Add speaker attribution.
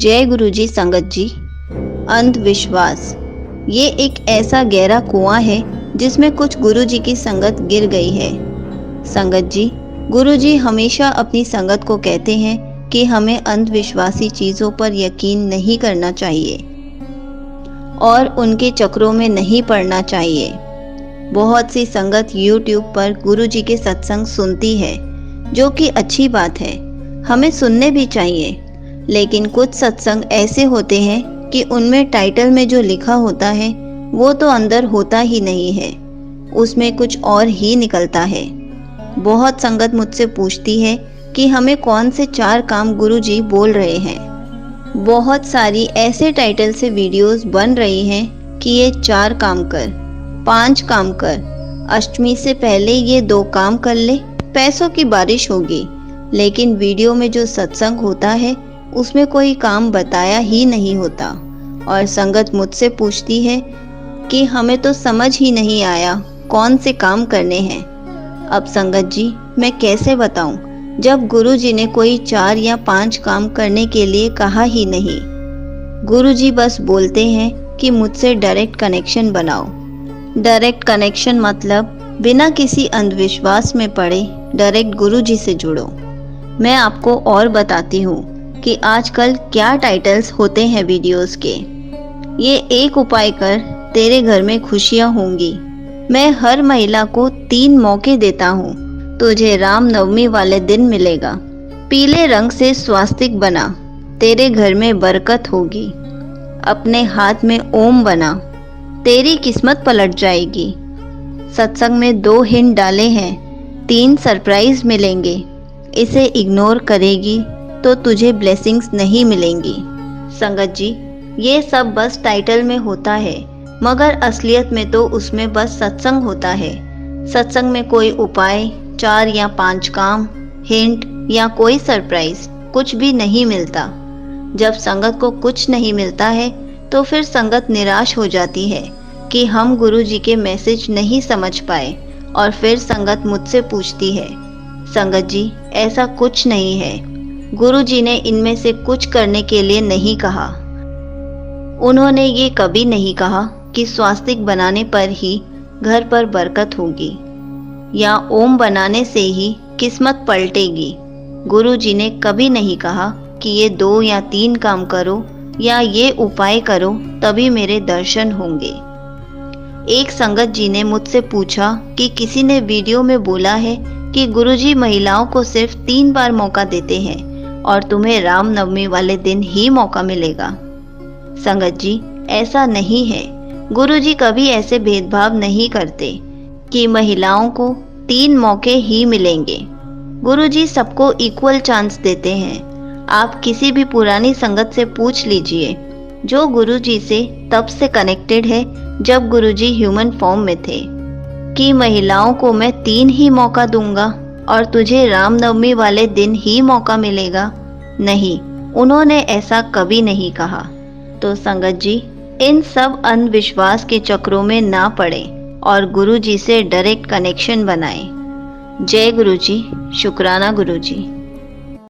Speaker 1: जय गुरु जी। संगत जी, अंधविश्वास ये एक ऐसा गहरा कुआं है जिसमें कुछ गुरु जी की संगत गिर गई है। संगत जी, गुरु जी हमेशा अपनी संगत को कहते हैं कि हमें अंधविश्वासी चीज़ों पर यकीन नहीं करना चाहिए और उनके चक्रों में नहीं पड़ना चाहिए। बहुत सी संगत YouTube पर गुरु जी के सत्संग सुनती है, जो कि अच्छी बात है, हमें सुनने भी चाहिए। लेकिन कुछ सत्संग ऐसे होते हैं कि उनमें टाइटल में जो लिखा होता है वो तो अंदर होता ही नहीं है, उसमें कुछ और ही निकलता है। बहुत संगत मुझसे पूछती है कि हमें कौन से 4 काम गुरु जी बोल रहे हैं। बहुत सारी ऐसे टाइटल से वीडियोस बन रही हैं कि ये 4 काम कर, 5 काम कर, अष्टमी से पहले ये 2 काम कर ले, पैसों की बारिश होगी। लेकिन वीडियो में जो सत्संग होता है उसमें कोई काम बताया ही नहीं होता। और संगत मुझसे पूछती है कि हमें तो समझ ही नहीं आया कौन से काम करने हैं। अब संगत जी, मैं कैसे बताऊं जब गुरु जी ने कोई 4 या 5 काम करने के लिए कहा ही नहीं। गुरु जी बस बोलते हैं कि मुझसे डायरेक्ट कनेक्शन बनाओ। डायरेक्ट कनेक्शन मतलब बिना किसी अंधविश्वास में पड़े डायरेक्ट गुरु जी से जुड़ो। मैं आपको और बताती हूँ कि आजकल क्या टाइटल्स होते हैं वीडियोस के। ये 1 उपाय कर, तेरे घर में खुशियाँ होंगी। मैं हर महिला को 3 मौके देता हूँ, तुझे राम नवमी वाले दिन मिलेगा। पीले रंग से स्वास्तिक बना, तेरे घर में बरकत होगी। अपने हाथ में ओम बना, तेरी किस्मत पलट जाएगी। सत्संग में 2 हिंट डाले हैं, 3 सरप्राइज मिलेंगे। इसे इग्नोर करेगी तो तुझे ब्लेसिंग्स नहीं मिलेंगी। संगत जी, ये सब बस टाइटल में होता है, मगर असलियत में तो उसमें बस सत्संग होता है। सत्संग में कोई उपाय, 4 या 5 काम, हिंट या कोई सरप्राइज कुछ भी नहीं मिलता। जब संगत को कुछ नहीं मिलता है तो फिर संगत निराश हो जाती है कि हम गुरु जी के मैसेज नहीं समझ पाए, और फिर संगत मुझसे पूछती है, संगत जी ऐसा कुछ नहीं है, गुरु जी ने इनमें से कुछ करने के लिए नहीं कहा। उन्होंने ये कभी नहीं कहा कि स्वास्तिक बनाने पर ही घर पर बरकत होगी या ओम बनाने से ही किस्मत पलटेगी। गुरु जी ने कभी नहीं कहा कि ये 2 या 3 काम करो या ये उपाय करो तभी मेरे दर्शन होंगे। एक संगत जी ने मुझसे पूछा कि किसी ने वीडियो में बोला है कि गुरुजी महिलाओं को सिर्फ 3 बार मौका देते हैं और तुम्हें रामनवमी वाले दिन ही मौका मिलेगा। संगत जी, ऐसा नहीं है। गुरुजी कभी ऐसे भेदभाव नहीं करते कि महिलाओं को 3 मौके ही मिलेंगे। गुरुजी सबको इक्वल चांस देते हैं। आप किसी भी पुरानी संगत से पूछ लीजिए जो गुरुजी से तब से कनेक्टेड है जब गुरुजी ह्यूमन फॉर्म में थे, कि महिलाओं को मैं 3 ही मौका दूंगा और तुझे रामनवमी वाले दिन ही मौका मिलेगा। नहीं, उन्होंने ऐसा कभी नहीं कहा। तो संगत जी, इन सब अंधविश्वास के चक्रों में ना पड़े और गुरु जी से डायरेक्ट कनेक्शन बनाएं। जय गुरु जी। शुक्राना गुरु जी।